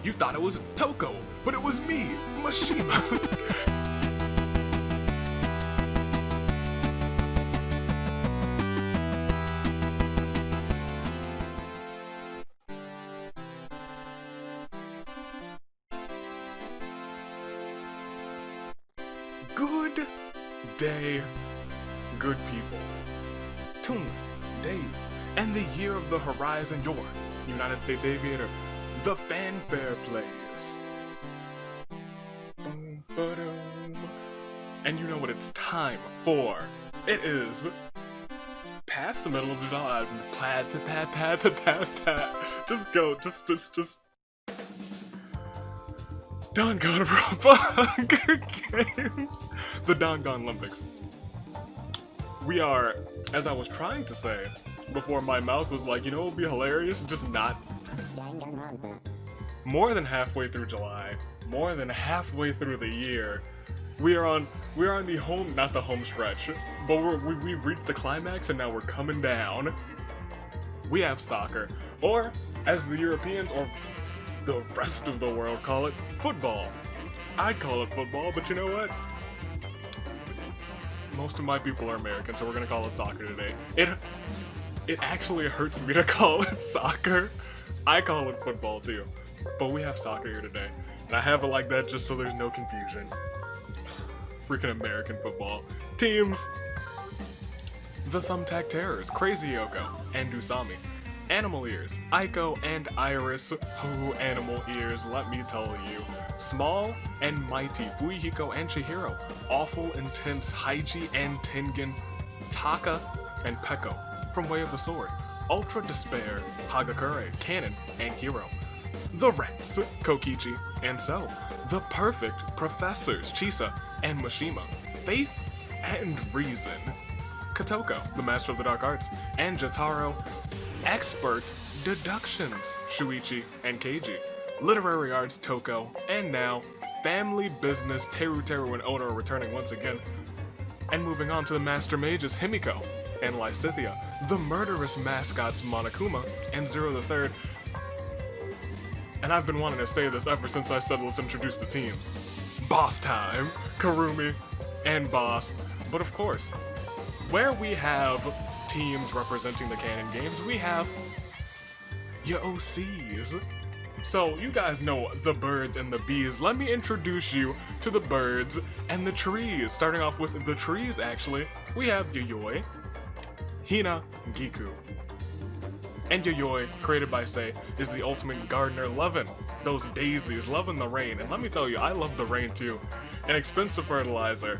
You thought it was Toko, but it was me, Mashima. Good day, good people. Tumblr, Dave, and the year of the horizon, your United States aviator, the fanfare plays. Boom, ba-dum. And you know what it's time for. It is past the middle of July. Just go, just. Danganronpa Hunger Games. The Dangan-lympics. We are, as I was trying to say before my mouth was like, you know what would be hilarious? Just not. More than halfway through July, more than halfway through the year, we are on the home, not the home stretch, but we've reached the climax and now we're coming down. We have soccer, or as the Europeans or the rest of the world call it, football. I'd call it football, but you know what? Most of my people are American, so we're gonna call it soccer today. It actually hurts me to call it soccer. I call it football too, but we have soccer here today, and I have it like that just so there's no confusion. Freaking American football. Teams. The Thumbtack Terrors, Crazy Yoko, and Usami. Animal Ears, Aiko and Iris. Oh, Animal Ears, let me tell you. Small and Mighty, Fuihiko and Chihiro. Awful, Intense, Haiji and Tengen. Taka and Peko, from Way of the Sword. Ultra Despair, Hagakure, Canon, and Hero. The Rats, Kokichi, and So. The Perfect Professors, Chisa and Mashima. Faith and Reason. Katoko, the Master of the Dark Arts, and Jotaro. Expert Deductions, Shuichi and Keiji. Literary Arts, Toko. And now, Family Business, Teru and Oda are returning once again. And moving on to the Master Mages, Himiko and Lysithia. The Murderous Mascots, Monokuma and Zero the Third. And I've been wanting to say this ever since I said let's introduce the teams. Boss Time, Karumi, and Boss. But of course, where we have teams representing the canon games, we have your OCs. So you guys know the birds and the bees. Let me introduce you to the birds and the trees. Starting off with the trees, actually, we have Yayoi, Hina, Giku. And Yayoi, created by Sei, is the ultimate gardener, loving those daisies, loving the rain. And let me tell you, I love the rain too. An expensive fertilizer.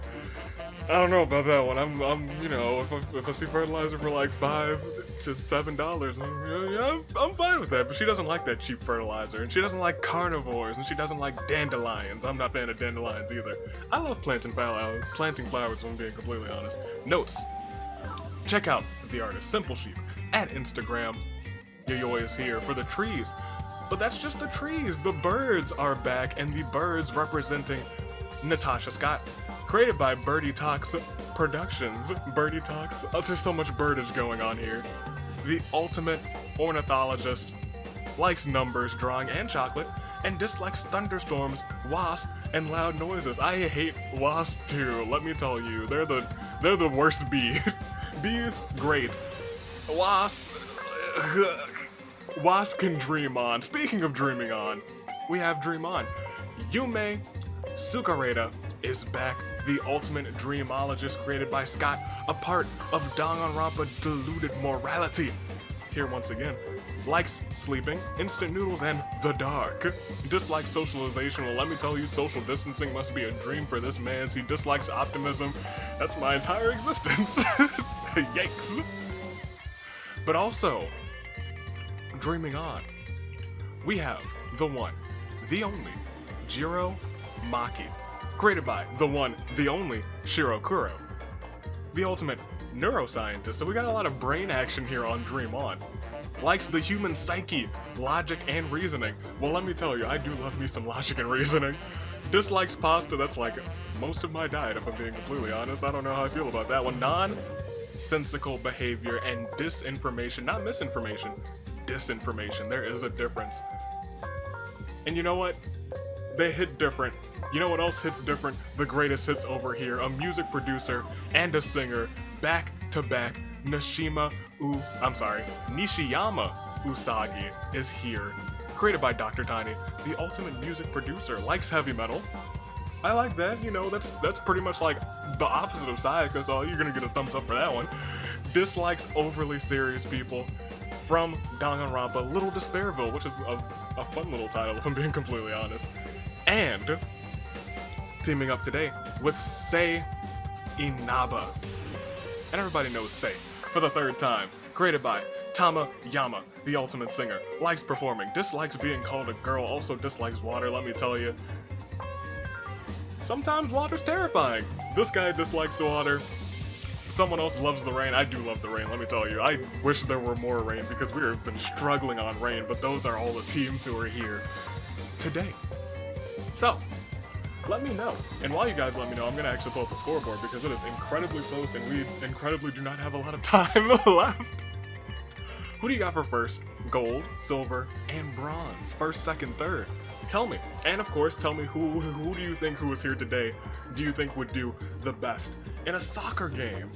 I don't know about that one. I'm you know, if I see fertilizer for like $5 to $7, I'm fine with that. But she doesn't like that cheap fertilizer, and she doesn't like carnivores, and she doesn't like dandelions. I'm not a fan of dandelions either. I love planting flowers, if I'm being completely honest. Notes: check out the artist Simple Sheep at Instagram. Yayoi is here for the trees, but that's just the trees. The birds are back, and the birds representing Natasha Scott. Created by Birdie Talks Productions. Birdie Talks. Oh, there's so much birdage going on here. The ultimate ornithologist. Likes numbers, drawing, and chocolate, and dislikes thunderstorms, wasp, and loud noises. I hate wasp too, let me tell you. They're the worst bee. Bees, great. Wasp. Wasp can dream on. Speaking of dreaming on, we have Dream On. Yume Tsukareda is back, the ultimate dreamologist created by Scott, a part of Danganronpa deluded morality. Here once again. Likes sleeping, instant noodles, and the dark. Dislikes socialization. Well, let me tell you, social distancing must be a dream for this man. He dislikes optimism. That's my entire existence. Yikes. But also, dreaming on, we have the one, the only, Jiro Maki. Created by the one, the only, Shiro Kuro. The ultimate neuroscientist, so we got a lot of brain action here on Dream On. Likes the human psyche, logic, and reasoning. Well, let me tell you, I do love me some logic and reasoning. Dislikes pasta, that's like most of my diet, if I'm being completely honest. I don't know how I feel about that one. Nonsensical behavior and disinformation, not misinformation, disinformation. There is a difference. And you know what? They hit different. You know what else hits different? The greatest hits over here. A music producer and a singer, back to back. Nishiyama Usagi is here. Created by Dr. Tiny, the ultimate music producer, likes heavy metal. I like that, you know, that's pretty much like the opposite of Sayaka, so you're gonna get a thumbs up for that one. Dislikes overly serious people. From Danganronpa, Little Despairville, which is a fun little title if I'm being completely honest. And teaming up today with Sei Inaba. And everybody knows Sei for the third time. Created by Tamayama, the ultimate singer. Likes performing, dislikes being called a girl, also dislikes water, let me tell you. Sometimes water's terrifying. This guy dislikes water. Someone else loves the rain. I do love the rain, let me tell you. I wish there were more rain because we have been struggling on rain, but those are all the teams who are here today. So, let me know. And while you guys let me know, I'm gonna actually pull up the scoreboard because it is incredibly close and we incredibly do not have a lot of time left. Who do you got for first? Gold, silver, and bronze. First, second, third. Tell me. And of course, tell me who do you think who is here today do you think would do the best in a soccer game?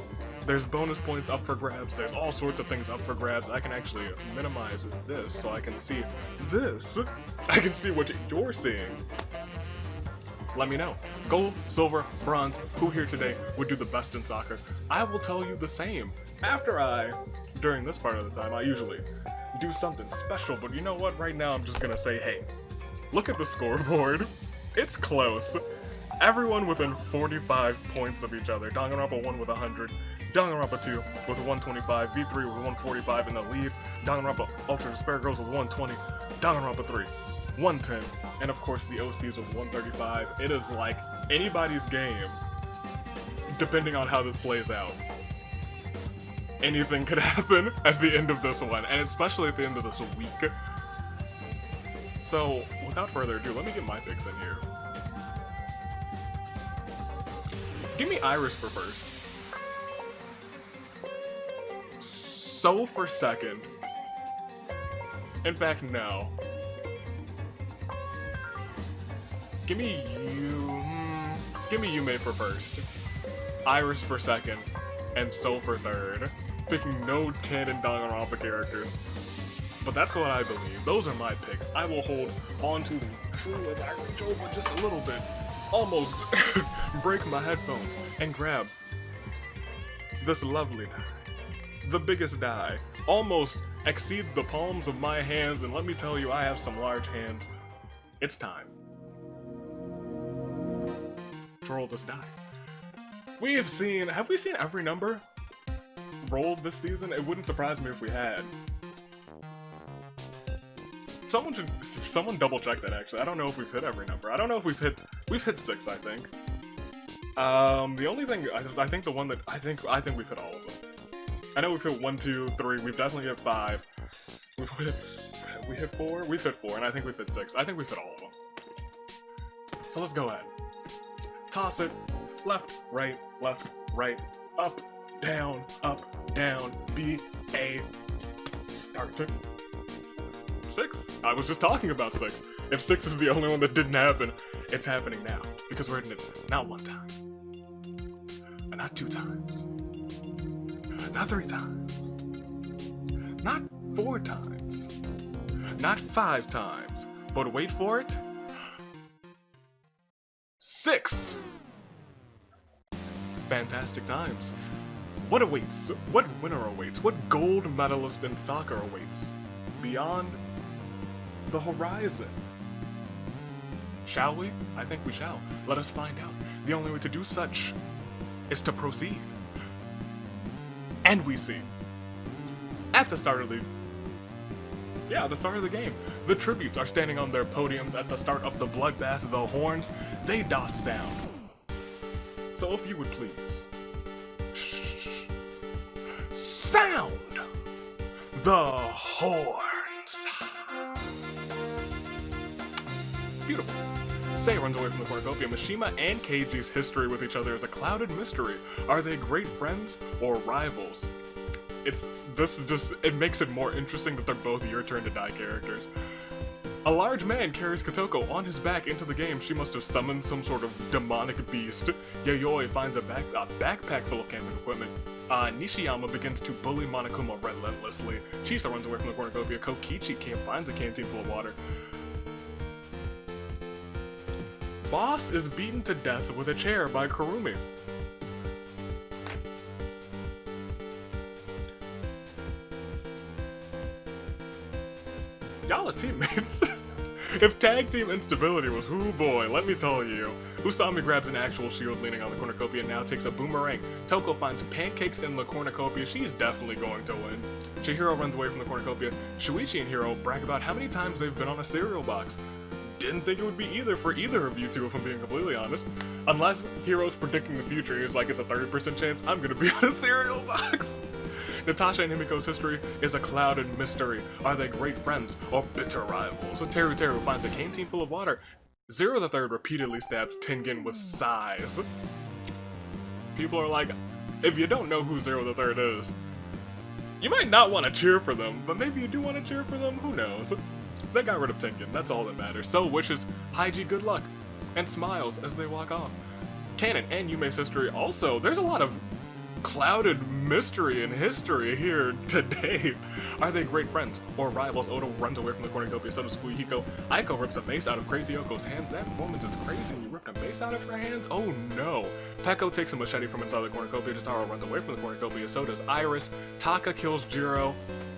There's bonus points up for grabs. There's all sorts of things up for grabs. I can actually minimize this so I can see this. I can see what you're seeing. Let me know. Gold, silver, bronze, who here today would do the best in soccer? I will tell you the same. During this part of the time, I usually do something special, but you know what? Right now, I'm just gonna say, hey, look at the scoreboard. It's close. Everyone within 45 points of each other. Danganronpa 1 with 100, Danganronpa 2 with 125, V3 with 145 in the lead, Danganronpa Ultra Despair Girls with 120, Danganronpa 3, 110, and of course the OCs with 135. It is like anybody's game, depending on how this plays out. Anything could happen at the end of this one, and especially at the end of this week. So, without further ado, let me get my picks in here. Give me Iris for first. So for second. In fact, no. Give me Yume for first. Iris for second. And So for third. Picking no canon Danganronpa characters. But that's what I believe. Those are my picks. I will hold on to them true as I reach over just a little bit. Almost break my headphones and grab this lovely die. The biggest die. Almost exceeds the palms of my hands, and let me tell you, I have some large hands. It's time to roll this die. Have we seen every number rolled this season? It wouldn't surprise me if we had. Someone double check that actually. I don't know if we've hit every number. I don't know if we've hit 6, I think. The only thing, I think the one that, I think we've hit all of them. I know we've hit 1, 2, 3, we've definitely hit 5. We hit 4? We've hit 4, and I think we've hit 6. I think we've hit all of them. So let's go ahead. Toss it. Left, right, up, down, B, A, start. 6? I was just talking about 6. If 6 is the only one that didn't happen, it's happening now. Because we're hitting it not 1 time. And not 2 times. Not 3 times. Not 4 times. Not 5 times. But wait for it. 6! Fantastic times. What awaits? What winner awaits? What gold medalist in soccer awaits? Beyond the horizon. Shall we? I think we shall. Let us find out. The only way to do such is to proceed. And we see, at the start of the game, the tributes are standing on their podiums at the start of the bloodbath. The horns, they doth sound. So if you would please, sound the horns. Beautiful. Sei runs away from the cornucopia. Mishima and Keiji's history with each other is a clouded mystery. Are they great friends or rivals? It makes it more interesting that they're both your turn to die characters. A large man carries Toko on his back into the game. She must have summoned some sort of demonic beast. Yayoi finds a backpack full of camping equipment. Nishiyama begins to bully Monokuma relentlessly. Chisa runs away from the cornucopia. Kokichi finds a canteen full of water. Boss is beaten to death with a chair by Kurumi. Y'all are teammates. If tag team instability was whoo boy, let me tell you. Usami grabs an actual shield leaning on the cornucopia and now takes a boomerang. Toko finds pancakes in the cornucopia. She's definitely going to win. Chihiro runs away from the cornucopia. Shuichi and Hiro brag about how many times they've been on a cereal box. Didn't think it would be either for either of you two, if I'm being completely honest. Unless Hiro's predicting the future, he's like, it's a 30% chance I'm gonna be on a cereal box. Natasha and Himiko's history is a clouded mystery. Are they great friends or bitter rivals? Teru finds a canteen full of water. Zero the Third repeatedly stabs Tengen with sighs. People are like, if you don't know who Zero the Third is, you might not want to cheer for them, but maybe you do want to cheer for them, who knows? They got rid of Tengen, that's all that matters. So wishes Haiji good luck, and smiles as they walk off. Canon and Yume's history also, there's a lot of clouded mystery and history here today. Are they great friends or rivals? Oda runs away from the cornucopia, so does Fuyuhiko. Aiko rips a mace out of Crazy Yoko's hands. That woman is crazy. You ripped a mace out of her hands? Oh no. Peko takes a machete from inside the cornucopia. Jotaro runs away from the cornucopia, so does Iris. Taka kills Jiro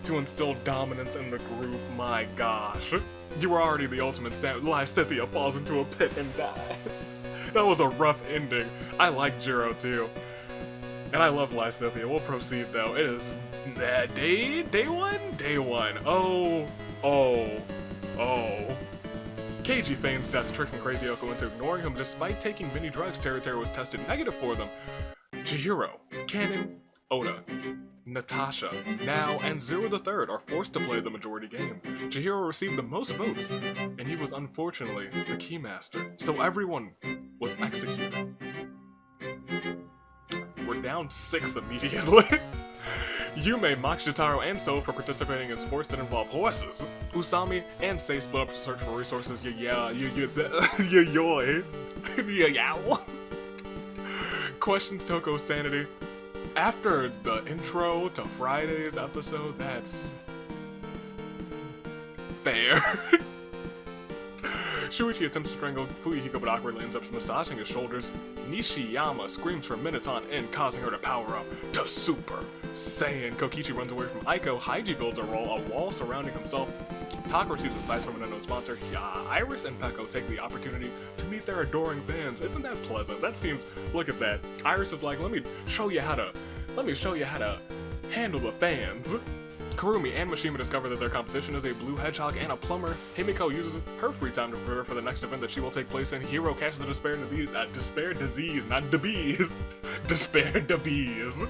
to instill dominance in the group. My gosh. You were already the ultimate Lysithea falls into a pit and dies. That was a rough ending. I like Jiro too. And I love Lysithea. We'll proceed though. It is day one? Day one. Oh. Keiji feigns death, tricking Crazy Yoko into ignoring him despite taking many drugs. Teru was tested negative for them. Chihiro, Canon, Oda, Natasha, Now, and Zero the Third are forced to play the majority game. Chihiro received the most votes, and he was unfortunately the keymaster, so everyone was executed. We're down 6 immediately. Yume mocks Jotaro and So for participating in sports that involve horses. Usami and Sei split up to search for resources. Questions Toko's sanity. After the intro to Friday's episode, that's fair. Shuichi attempts to strangle Fuyuhiko but awkwardly ends up massaging his shoulders. Nishiyama screams for minutes on end, causing her to power up to Super Saiyan. Kokichi runs away from Aiko. Haiji builds a wall surrounding himself. Taka receives a size from an unknown sponsor. Iris and Peko take the opportunity to meet their adoring fans. Isn't that pleasant? That seems, look at that. Iris is like, let me show you how to handle the fans. Kurumi and Mishima discover that their competition is a blue hedgehog and a plumber. Himiko uses her free time to prepare for the next event that she will take place in. Hiro catches the despair disease, not the bees. Despair the bees.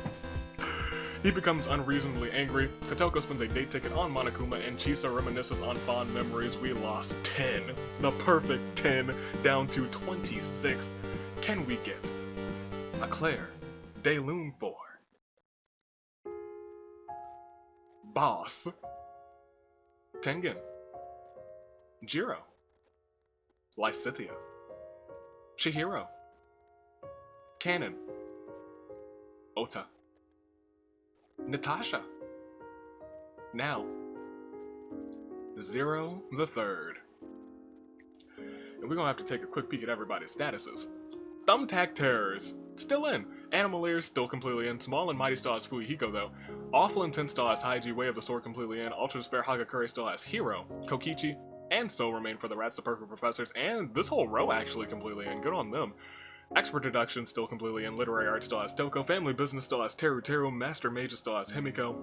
He becomes unreasonably angry. Toko spends a date ticket on Monokuma, and Chisa reminisces on fond memories. We lost 10. The perfect 10 down to 26. Can we get a Claire de Lune for Boss, Tengen, Jiro, Lysithea, Chihiro, Canon, Ota, Natasha, Now, Zero the Third. And we're gonna have to take a quick peek at everybody's statuses. Thumbtack Terrors, still in. Animal still completely in. Small and Mighty still has Fuyuhiko though. Awful Intent still has Haiji. Way of the Sword completely in. Ultra Despair Hagakure still has Hiro. Kokichi and So remain for the Rats, the Perfect Professors, and this whole row actually completely in. Good on them. Expert Deduction still completely in. Literary Art still has Toko. Family Business still has Teru. Master Mage still has Himiko.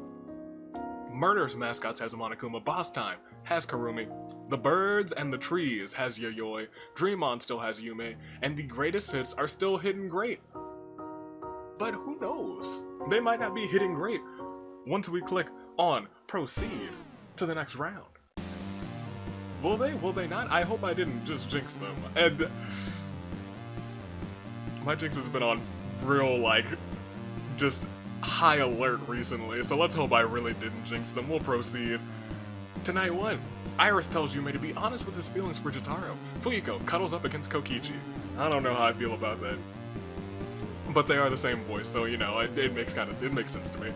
Murderous Mascots has Monokuma. Boss Time has Kurumi. The Birds and the Trees has Yayoi. Dream On still has Yume. And the greatest hits are still hitting great. But who knows? They might not be hitting great once we click on proceed to the next round. Will they? Will they not? I hope I didn't just jinx them. And my jinx has been on real, like, just high alert recently, so let's hope I really didn't jinx them. We'll proceed. Tonight 1, Iris tells Yume to be honest with his feelings for Jotaro. Fuyiko cuddles up against Kokichi. I don't know how I feel about that. But they are the same voice, so you know, it makes sense to me.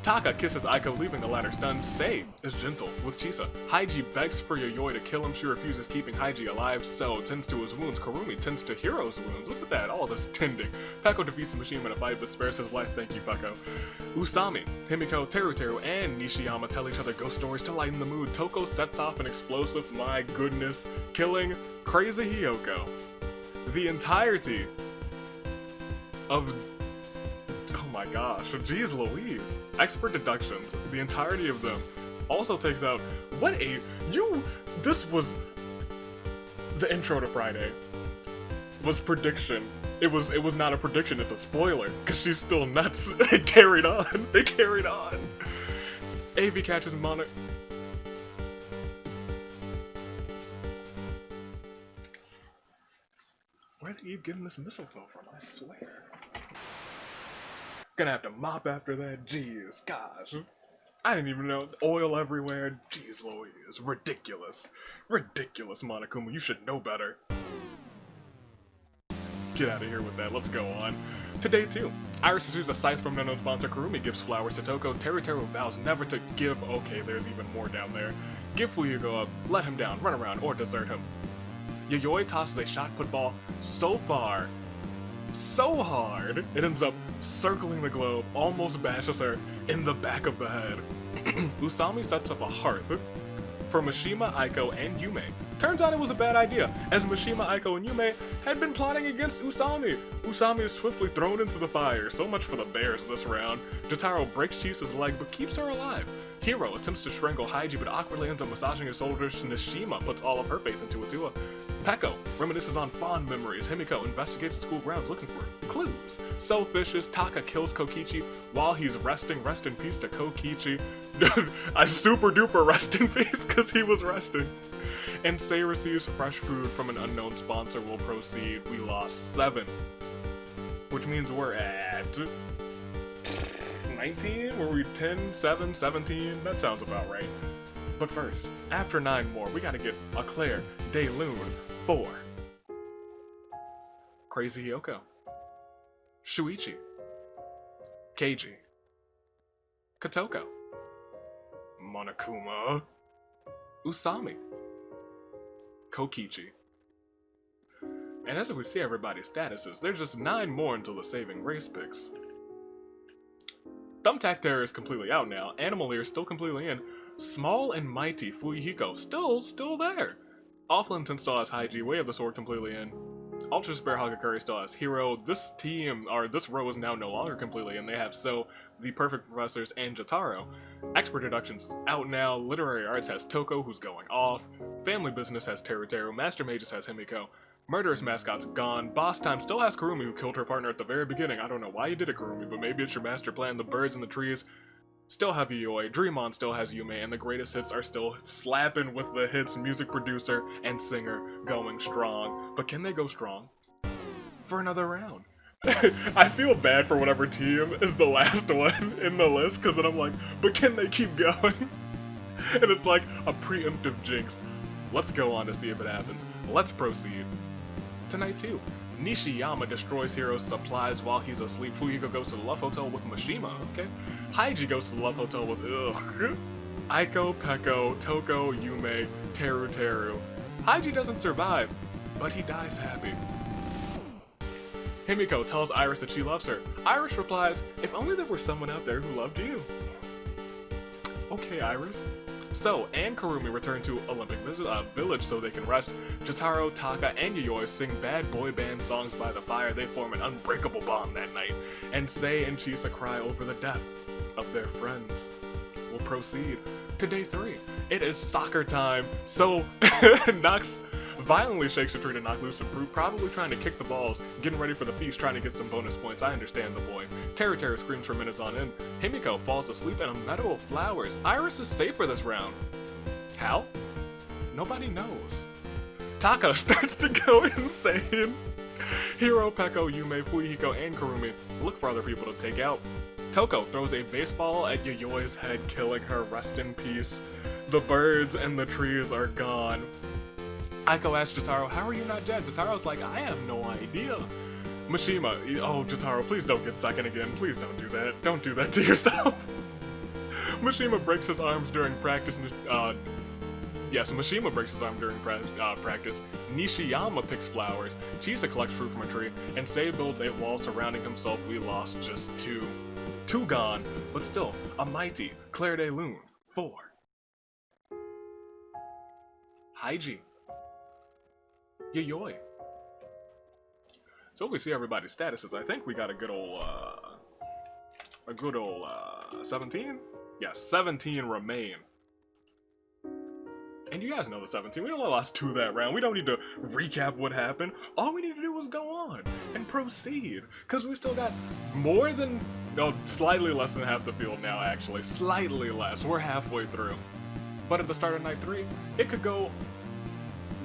Taka kisses Aiko, leaving the latter stunned. Sei is gentle with Chisa. Haiji begs for Yayoi to kill him. She refuses, keeping Haiji alive. So tends to his wounds. Karumi tends to Hiro's wounds. Look at that, all this tending. Peko defeats Mishima in a fight but spares his life. Thank you, Peko. Usami, Himiko, Teruteru, and Nishiyama tell each other ghost stories to lighten the mood. Toko sets off an explosive, my goodness, killing Crazy Hiyoko. The entirety of... oh my gosh, geez Louise. Expert deductions, the entirety of them, also takes out, this was, the intro to Friday was prediction. It was not a prediction, it's a spoiler, because she's still nuts. They carried on. AV catches Mono... where did Eve get this mistletoe from, I swear? Gonna have to mop after that, jeez, gosh. I didn't even know, oil everywhere, jeez Louise, ridiculous. Ridiculous, Monokuma, you should know better. Get out of here with that, let's go on. To day 2, Iris receives a scythe from an unknown sponsor. Karumi gives flowers to Toko. Teruteru vows never to give, okay, there's even more down there. Give Fuyugo up, let him down, run around, or desert him. Yayoi tosses a shot put ball so far, so hard, it ends up circling the globe, almost bashes her in the back of the head. Usami sets up a hearth for Mishima, Aiko, and Yume. Turns out it was a bad idea, as Mishima, Aiko, and Yume had been plotting against Usami. Usami is swiftly thrown into the fire, so much for the bears this round. Jotaro breaks Chisa's leg but keeps her alive. Hiro attempts to strangle Haiji but awkwardly ends up massaging his shoulders. Nishima puts all of her faith into Atua. Peko reminisces on fond memories. Himiko investigates the school grounds looking for clues. So vicious, Taka kills Kokichi while he's resting. Rest in peace to Kokichi. A super duper rest in peace because he was resting. And Sei receives fresh food from an unknown sponsor. Will proceed. We lost 7. Which means we're at 19? Were we 10, 7, 17? That sounds about right. But first, after 9 more, we gotta get a Claire de Lune for Crazy Hiyoko, Shuichi, Keiji, Kotoko, Monokuma, Usami, Kokichi. And as we see everybody's statuses, there's just 9 more until the saving race picks. Thumbtack Terror is completely out now, Animal Ear still completely in, Small and Mighty Fuyuhiko still there. Awful Intense still has Haiji, Way of the Sword completely in. Ultra Spare Hagakure still has Hiro. This team, or this row is now no longer completely in. They have So, The Perfect Professors, and Jotaro. Expert Deductions is out now. Literary Arts has Toko, who's going off. Family Business has Teruteru. Master Mages has Himiko. Murderous Mascot's gone. Boss Time still has Kurumi, who killed her partner at the very beginning. I don't know why you did it, Kurumi, but maybe it's your master plan. The birds and the trees still have Yayoi, Dream On still has Yume, and the greatest hits are still slapping with the hits. Music producer and singer going strong. But can they go strong for another round? I feel bad for whatever team is the last one in the list, because then I'm like, but can they keep going? And it's like a preemptive jinx. Let's go on to see if it happens. Let's proceed. Tonight 2. Nishiyama destroys Hiro's supplies while he's asleep. Fuyuko goes to the Love Hotel with Mishima, okay? Haiji goes to the Love Hotel with, Aiko, Peko, Toko, Yume, Teruteru. Haiji doesn't survive, but he dies happy. Himiko tells Iris that she loves her. Iris replies, if only there were someone out there who loved you. Okay, Iris. So, and Kurumi return to Olympic Village so they can rest. Jotaro, Taka, and Yayoi sing bad boy band songs by the fire. They form an unbreakable bond that night. And Sei and Chisa cry over the death of their friends. We'll proceed to day 3. It is soccer time. So, Nox violently shakes a tree to knock loose some fruit, probably trying to kick the balls, getting ready for the feast, trying to get some bonus points. I understand the boy. Teruteru screams for minutes on end. Himiko falls asleep in a meadow of flowers. Iris is safe for this round. How? Nobody knows. Taka starts to go insane. Hiro, Peko, Yume, Fuyuhiko, and Kurumi look for other people to take out. Toko throws a baseball at Yayoi's head, killing her. Rest in peace. The birds and the trees are gone. Aiko asks Jotaro, how are you not dead? Jotaro's like, I have no idea. Mishima, oh Jotaro, please don't get second again. Please don't do that. Don't do that to yourself. Mishima breaks his arms during practice. Yes, Mishima breaks his arm during practice. Nishiyama picks flowers. Chisa collects fruit from a tree. And Sei builds a wall surrounding himself. We lost just two. Two gone, but still, a mighty Claire de Lune. 4. Haiji. Yayoi. So we see everybody's statuses. I think we got a good old 17? Yes, 17 remain. And you guys know the 17. We only lost 2 that round. We don't need to recap what happened. All we need to do is go on and proceed. Because we still got more than, no, slightly less than half the field now, actually. Slightly less. We're halfway through. But at the start of night 3, it could go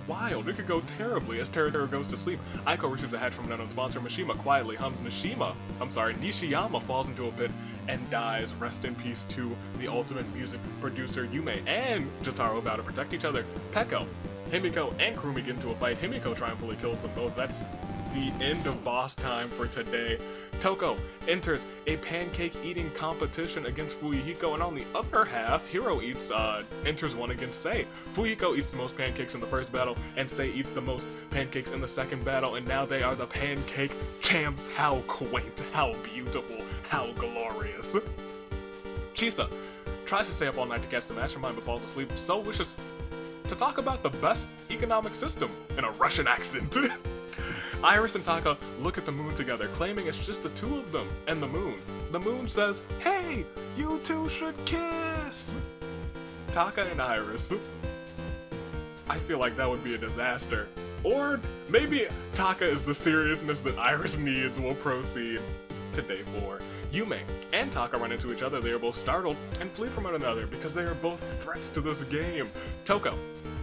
wild. It could go terribly as Teruteru goes to sleep. Aiko receives a hatch from an unknown sponsor. Mishima quietly hums. Nishiyama falls into a pit and dies. Rest in peace to the ultimate music producer Yume and Jotaro vow to protect each other. Peko, Himiko, and Kurumi get into a fight. Himiko triumphantly kills them both. That's the end of boss time for today. Toko enters a pancake eating competition against Fuyuhiko, and on the other half, Hiro enters one against Sei. Fuyuhiko eats the most pancakes in the first battle, and Sei eats the most pancakes in the second battle, and now they are the pancake champs. How quaint, how beautiful, how glorious. Chisa tries to stay up all night to catch the mastermind but falls asleep, so wishes to talk about the best economic system in a Russian accent. Iris and Taka look at the moon together, claiming it's just the two of them and the moon. The moon says, hey, you two should kiss! Taka and Iris. I feel like that would be a disaster. Or maybe Taka is the seriousness that Iris needs. We'll proceed to day 4. Yume and Taka run into each other. They are both startled and flee from one another because they are both threats to this game. Toko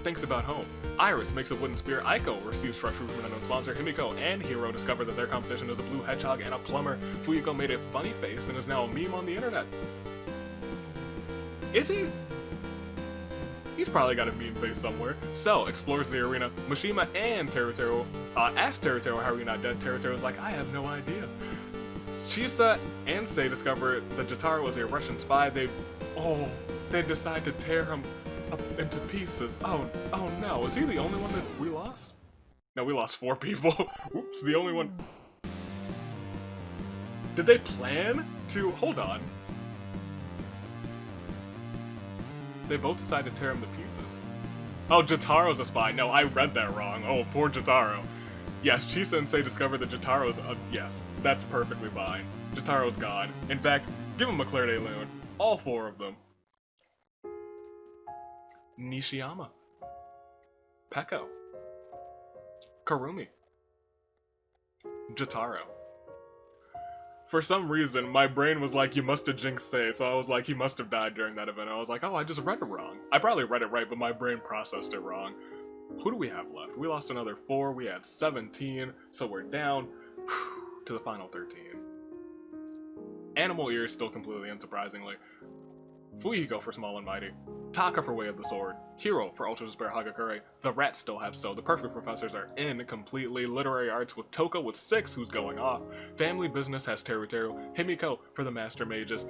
thinks about home. Iris makes a wooden spear. Aiko receives fresh fruit from an unknown sponsor. Himiko and Hiro discover that their competition is a blue hedgehog and a plumber. Fuyuhiko made a funny face and is now a meme on the internet. Is he? He's probably got a meme face somewhere. So, explores the arena. Mishima and Teruteru ask Teruteru how are you not dead. Teruteru's like, I have no idea. Chisa and Sei discover that Jotaro is a Russian spy. They decide to tear him up into pieces. Oh no, is he the only one that we lost? No, we lost 4 people. Oops, the only one. Did they plan to, hold on. They both decide to tear him to pieces. Oh, Jotaro's a spy. No, I read that wrong. Oh, poor Jotaro. Yes, Chisa and Sei discovered that Jotaro's yes, that's perfectly fine. Jotaro's gone. In fact, give him a Claire de Lune. All 4 of them. Nishiyama. Peko. Kurumi. Jotaro. For some reason, my brain was like, you must have jinxed Sei, so I was like, he must have died during that event. I was like, oh, I just read it wrong. I probably read it right, but my brain processed it wrong. Who do we have left? We lost another 4, we had 17, so we're down to the final 13. Animal Ear still completely unsurprisingly. Fuyuhiko for Small and Mighty. Taka for Way of the Sword. Hiro for Ultra Despair Hagakure. The Rats still have So. The Perfect Professors are in completely. Literary Arts with Toko with 6, who's going off. Family Business has Teruteru. Himiko for the Master Mages.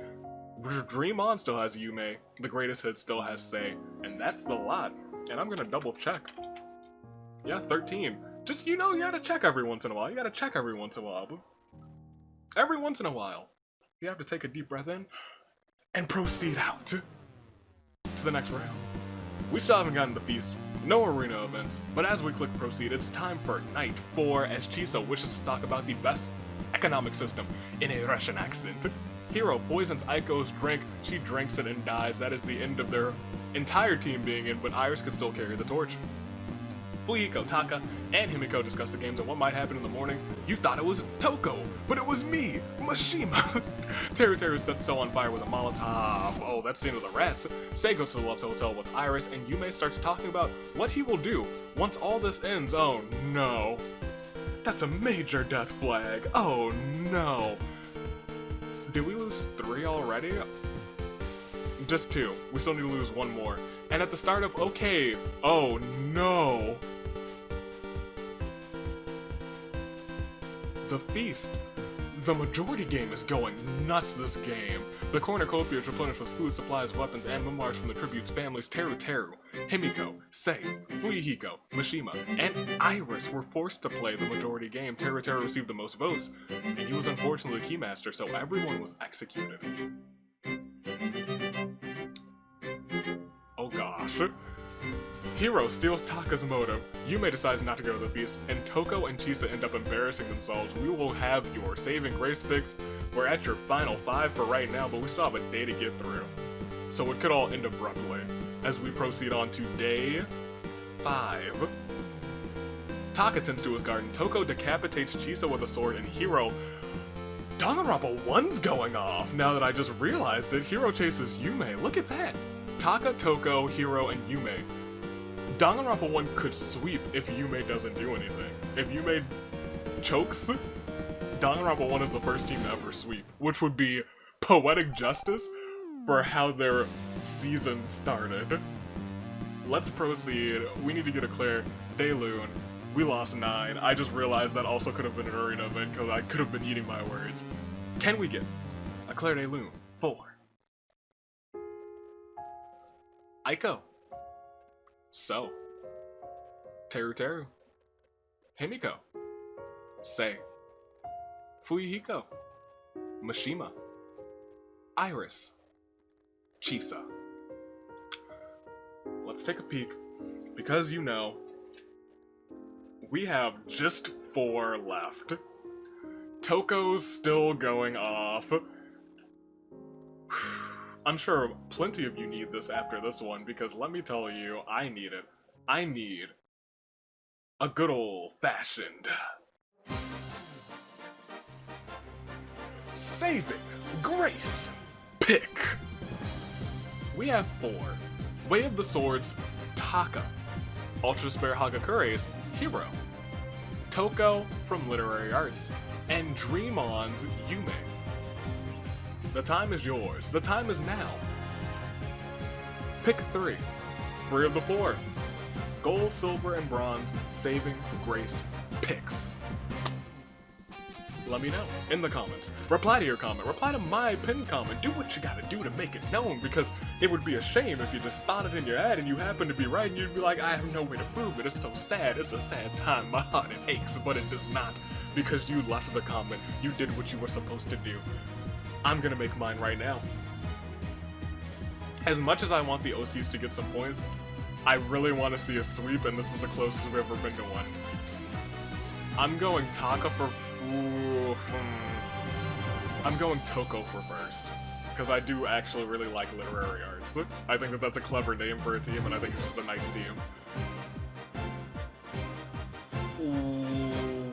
Dream On still has Yume. The Greatest Hits still has Sei. And that's the lot. And I'm gonna double check. Yeah, 13. Just, you know, you gotta check every once in a while. You gotta check every once in a while. Every once in a while. You have to take a deep breath in and proceed out to the next round. We still haven't gotten the feast, no arena events, but as we click proceed, it's time for night 4 as Chisa wishes to talk about the best economic system in a Russian accent. Hiro poisons Aiko's drink, she drinks it and dies. That is the end of their entire team being in, but Iris could still carry the torch. Fuyuhiko, Taka, and Himiko discuss the games and what might happen in the morning. You thought it was Toko, but it was me, Mishima. Teruteru sets So on fire with a Molotov. Oh, that's the end of the Rats. Sei goes to the Left Hotel with Iris, and Yume starts talking about what he will do once all this ends. Oh no. That's a major death flag. Oh no. Did we lose 3 already? Just 2. We still need to lose 1 more. And at the start of, okay, oh no. The feast. The majority game is going nuts this game. The cornucopia is replenished with food, supplies, weapons, and memoirs from the tribute's families Teru Teru, Himiko, Sei, Fuyuhiko, Mishima, and Iris were forced to play the majority game. Teru Teru received the most votes, and he was unfortunately the keymaster, so everyone was executed. Oh gosh. Hiro steals Taka's motive, Yume decides not to go to the feast, and Toko and Chisa end up embarrassing themselves. We will have your saving grace picks. We're at your final 5 for right now, but we still have a day to get through. So it could all end abruptly as we proceed on to day 5. Taka tends to his garden, Toko decapitates Chisa with a sword, and Hiro... Danganronpa 1's going off! Now that I just realized it, Hiro chases Yume. Look at that! Taka, Toko, Hiro, and Yume. Danganronpa 1 could sweep if Yume doesn't do anything. If Yume chokes, Danganronpa 1 is the first team to ever sweep, which would be poetic justice for how their season started. Let's proceed. We need to get a clear. Daylune. We lost 9. I just realized that also could have been an arena event because I could have been eating my words. Can we get a Claire Daylune? 4. Aiko. So. Teru Teru. Himiko. Sei. Fuyuhiko. Mishima. Iris. Chisa. Let's take a peek. Because you know, we have just 4 left. Toko's still going off. I'm sure plenty of you need this after this one, because let me tell you, I need it. I need a good old-fashioned saving grace pick. We have 4. Way of the Swords, Taka. Ultra Spare Hagakure's Hiro. Toko from Literary Arts. And Dream On's Yume. The time is yours. The time is now. Pick 3. 3 of the 4. Gold, silver, and bronze saving grace picks. Let me know in the comments. Reply to your comment. Reply to my pinned comment. Do what you gotta do to make it known, because it would be a shame if you just thought it in your head and you happen to be right and you'd be like, I have no way to prove it. It's so sad. It's a sad time. My heart it aches, but it does not, because you left the comment. You did what you were supposed to do. I'm gonna make mine right now. As much as I want the OCs to get some points, I really want to see a sweep, and this is the closest we've ever been to one. I'm going Taka for... I'm going Toko for first, because I do actually really like Literary Arts. I think that that's a clever name for a team, and I think it's just a nice team.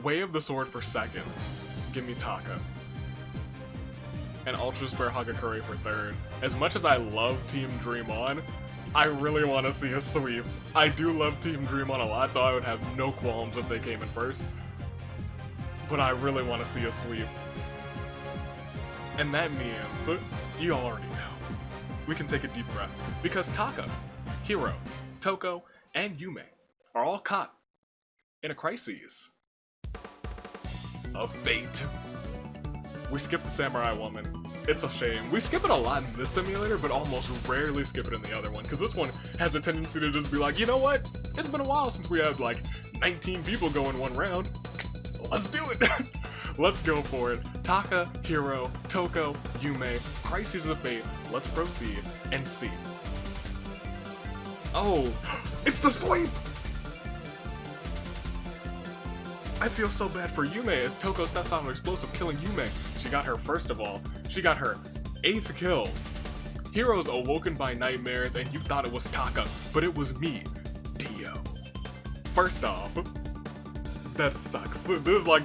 Way of the Sword for second. Give me Taka. And Ultra Spare Hagakure for third. As much as I love Team Dream On, I really want to see a sweep. I do love Team Dream On a lot, so I would have no qualms if they came in first. But I really want to see a sweep. And that means, you already know, we can take a deep breath. Because Taka, Hiro, Toko, and Yume are all caught in a crisis of fate. We skip the Samurai Woman. It's a shame. We skip it a lot in this simulator, but almost rarely skip it in the other one, because this one has a tendency to just be like, you know what? It's been a while since we had like 19 people go in one round. Let's do it! Let's go for it. Taka, Hiro, Toko, Yume, Crises of Fate. Let's proceed and see. Oh, it's the sweep! I feel so bad for Yume as Toko sets on an explosive, killing Yume. She got her first of all. She got her 8th kill. Hiro's awoken by nightmares and you thought it was Taka, but it was me, Dio. First off, that sucks. This is like,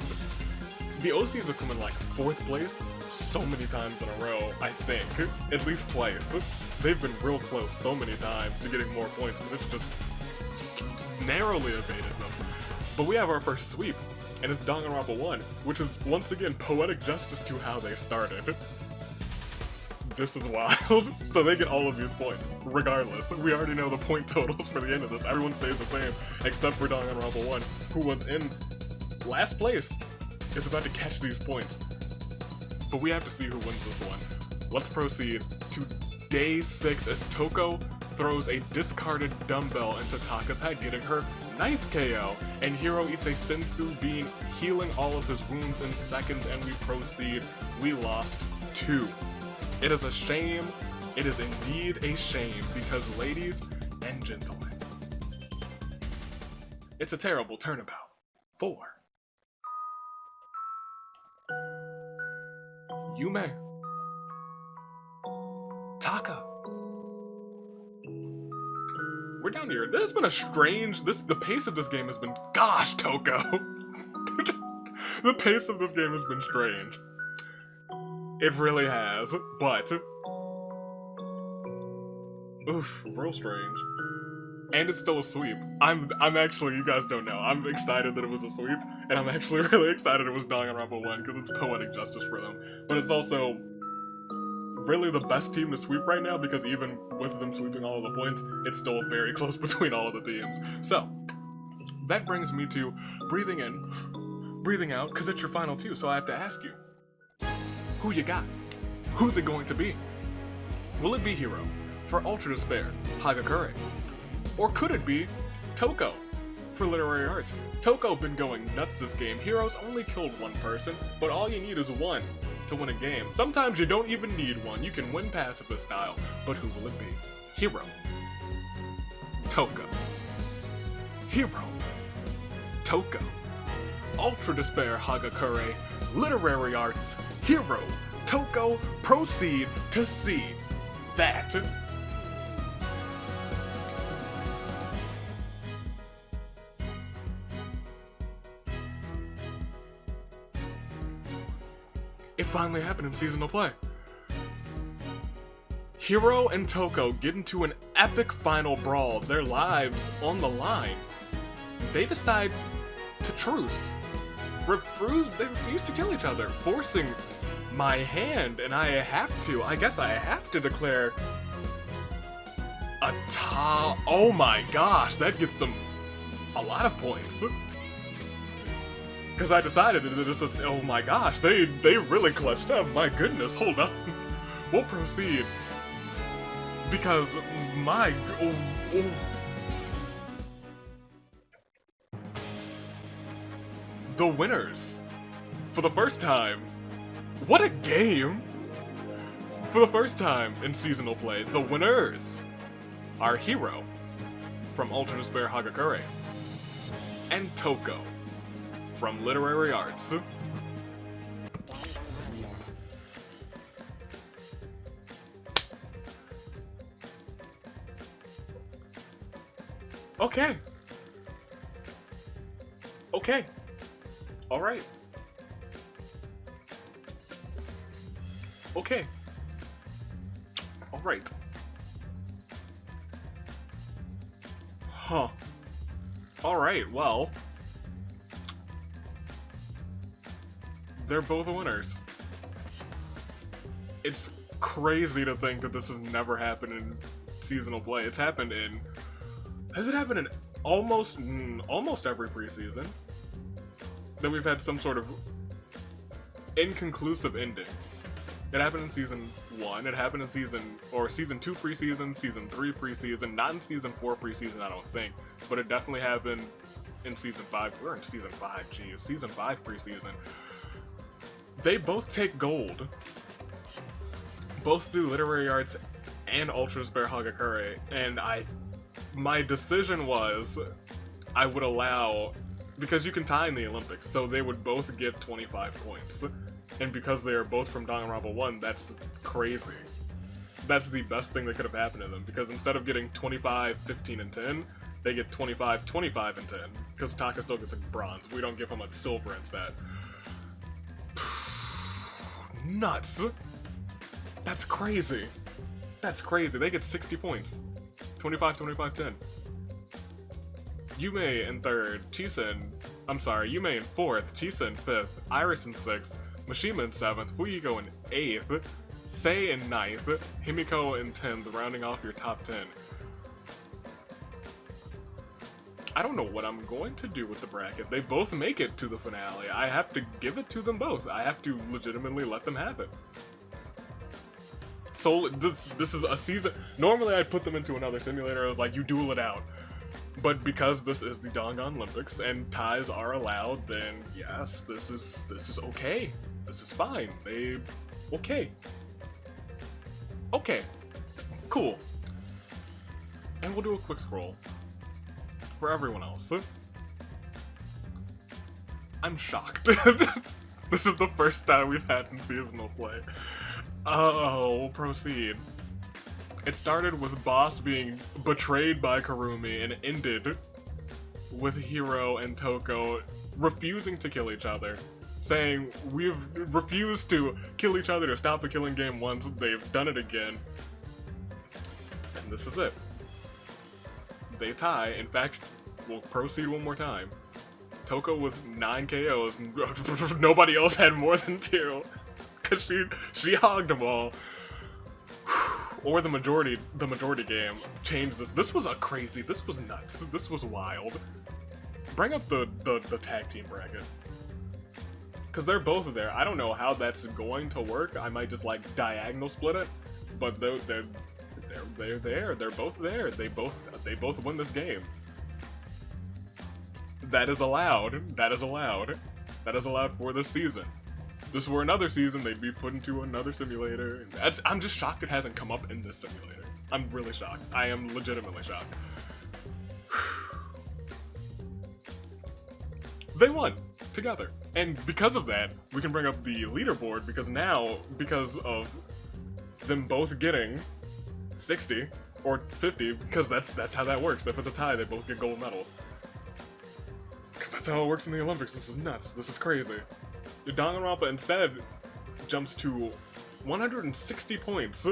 the OCs have come in like 4th place so many times in a row, I think. At least twice. They've been real close so many times to getting more points, but it's just narrowly evaded them. But we have our first sweep, and it's Danganronpa 1, which is once again poetic justice to how they started. This is wild. So they get all of these points, regardless. We already know the point totals for the end of this. Everyone stays the same, except for Danganronpa 1, who was in last place, is about to catch these points. But we have to see who wins this one. Let's proceed to day 6 as Toko throws a discarded dumbbell into Taka's head, getting her 9th KO, and Hiro eats a sensu bean, healing all of his wounds in seconds, and we proceed. We lost 2. It is a shame. It is indeed a shame, because ladies and gentlemen, it's a terrible turnabout. 4. Yume. Taka. We're down here. This has been a strange, the pace of this game has been, gosh, Toko. The pace of this game has been strange. It really has, but, oof, real strange. And it's still a sweep. I'm actually, you guys don't know, I'm excited that it was a sweep, and I'm actually really excited it was Danganronpa 1, because it's poetic justice for them. But it's also really the best team to sweep right now, because even with them sweeping all of the points, it's still very close between all of the teams. So, that brings me to breathing in, breathing out, because it's your final 2, so I have to ask you, who you got? Who's it going to be? Will it be Hiro for Ultra Despair, Hagakure? Or could it be Toko for Literary Arts? Toko been going nuts this game. Hiro's only killed 1 person, but all you need is 1 to win a game. Sometimes you don't even need 1. You can win pacifist style. But who will it be? Hiro. Toko. Hiro. Toko. Ultra Despair, Hagakure. Literary Arts. Hiro. Toko. Proceed to see that. It finally happened in seasonal play. Hiro and Toko get into an epic final brawl, their lives on the line. They decide to truce. They refuse to kill each other, forcing my hand, and I guess I have to declare a tie. Oh my gosh, that gets them a lot of points. Because I decided that this is, oh my gosh, they really clutched up. My goodness, hold on. We'll proceed. Because the winners, for the first time, what a game! For the first time in seasonal play, the winners are Hiro from Ultra Despair Hagakure and Toko from Literary Arts. Okay. Okay. Alright. Okay. Alright. Huh. Alright, well. They're both winners. It's crazy to think that this has never happened in seasonal play. It's happened in... Has it happened in almost every preseason? That we've had some sort of inconclusive ending. It happened in season 1, it happened in season 2 preseason, season 3 preseason, not in season 4 preseason, I don't think, but it definitely happened in season 5. We're in season 5, geez, season 5 preseason. They both take gold, both through Literary Arts and Ultra Despair Hagakure, and my decision was I would allow, because you can tie in the Olympics, so they would both get 25 points. And because they are both from Danganronpa 1, that's crazy. That's the best thing that could have happened to them, because instead of getting 25, 15, and 10, they get 25, 25, and 10. Because Taka still gets a bronze. We don't give him a silver instead. Nuts! That's crazy. That's crazy. They get 60 points. 25, 25, 10. Yume in 3rd, Yume in 4th, Chisa in 5th, Iris in 6th, Mishima in 7th, Fuyiko in 8th, Sei in 9th, Himiko in 10th, rounding off your top 10. I don't know what I'm going to do with the bracket. They both make it to the finale. I have to give it to them both. I have to legitimately let them have it. So this is a season. Normally I'd put them into another simulator. I was like, you duel it out. But because this is the Dangan-lympics and ties are allowed, then yes, this is okay. This is fine. Okay. Okay. Cool. And we'll do a quick scroll. For everyone else. I'm shocked. This is the first time we've had in seasonal play. Oh, we'll proceed. It started with Boss being betrayed by Karumi and ended with Hiro and Toko refusing to kill each other. Saying, we've refused to kill each other to stop the killing game once, they've done it again. And this is it. They tie. In fact, we'll proceed one more time. Toko with 9 KOs, and nobody else had more than 2. Because she hogged them all. Or the majority game changed this. This was this was nuts. This was wild. Bring up the tag team bracket. Because they're both there. I don't know how that's going to work. I might just like diagonal split it. But they're there. They're both there. They both win this game. That is allowed. That is allowed. That is allowed for this season. If this were another season, they'd be put into another simulator. I'm just shocked it hasn't come up in this simulator. I'm really shocked. I am legitimately shocked. They won together. And because of that, we can bring up the leaderboard because now, because of them both getting 60 or 50, because that's how that works. If it's a tie, they both get gold medals. Because that's how it works in the Olympics. This is nuts. This is crazy. Danganronpa instead jumps to 160 points,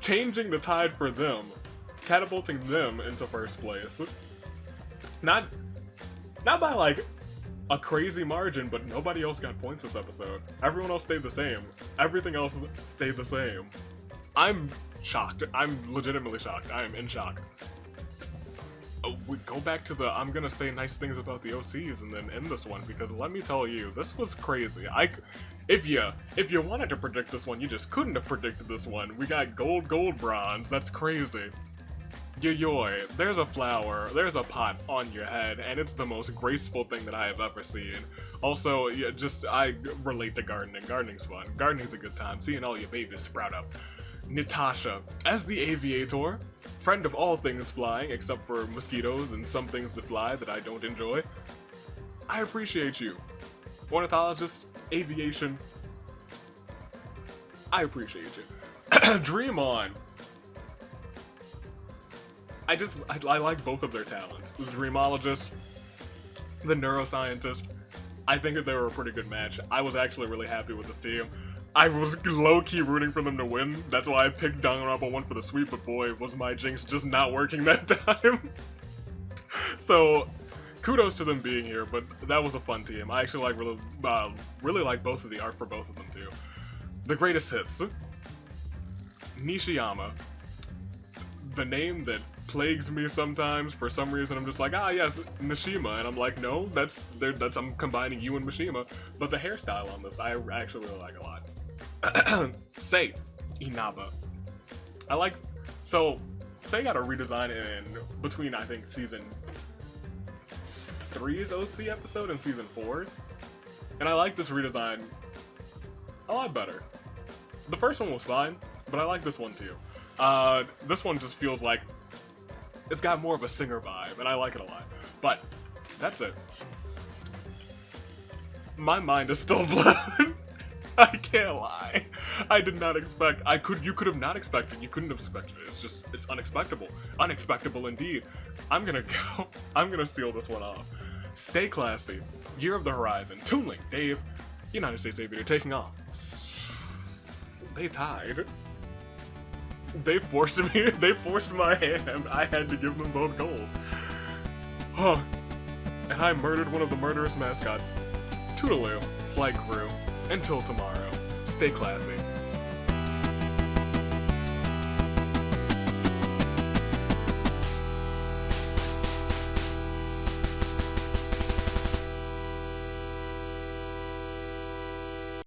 changing the tide for them, catapulting them into first place. Not by like a crazy margin, but nobody else got points this episode. Everyone else stayed the same. Everything else stayed the same. I'm shocked. I'm legitimately shocked. I am in shock. We go back to I'm gonna say nice things about the OCs and then end this one, because let me tell you, this was crazy. If you wanted to predict this one, you just couldn't have predicted this one. We got gold, bronze. That's crazy. Yoy, there's a flower, there's a pot on your head, and it's the most graceful thing that I have ever seen. Also, yeah, I relate to gardening. Gardening's fun. Gardening's a good time. Seeing all your babies sprout up. Natasha, as the aviator, friend of all things flying except for mosquitoes and some things that fly that I don't enjoy. I appreciate you. Ornithologist, aviation, I appreciate you. Dream on. I like both of their talents. The dreamologist, the neuroscientist. I think that they were a pretty good match. I was actually really happy with this team. I was low-key rooting for them to win. That's why I picked Danganronpa 1 for the sweep, but boy, was my jinx just not working that time. So, kudos to them being here, but that was a fun team. I actually really like both of the art for both of them too. The greatest hits. Nishiyama. The name that plagues me sometimes. For some reason, I'm just like, yes, Mishima, and I'm like, no, that's I'm combining you and Mishima. But the hairstyle on this, I actually really like a lot. Sei, Inaba. Sei got a redesign in between, I think, season 3's OC episode and season 4's. And I like this redesign a lot better. The first one was fine, but I like this one too. This one just feels like it's got more of a singer vibe, and I like it a lot. But that's it. My mind is still blown. I can't lie. I did not expect. You could have not expected. You couldn't have expected it. It's unexpectable. Unexpectable indeed. I'm gonna seal this one off. Stay classy. Year of the Horizon. Toon Link, Dave, United States Aviator taking off. They tied. They forced me. They forced my hand. I had to give them both gold. Oh, and I murdered one of the murderous mascots. Toodaloo, flight crew. Until tomorrow. Stay stay classy.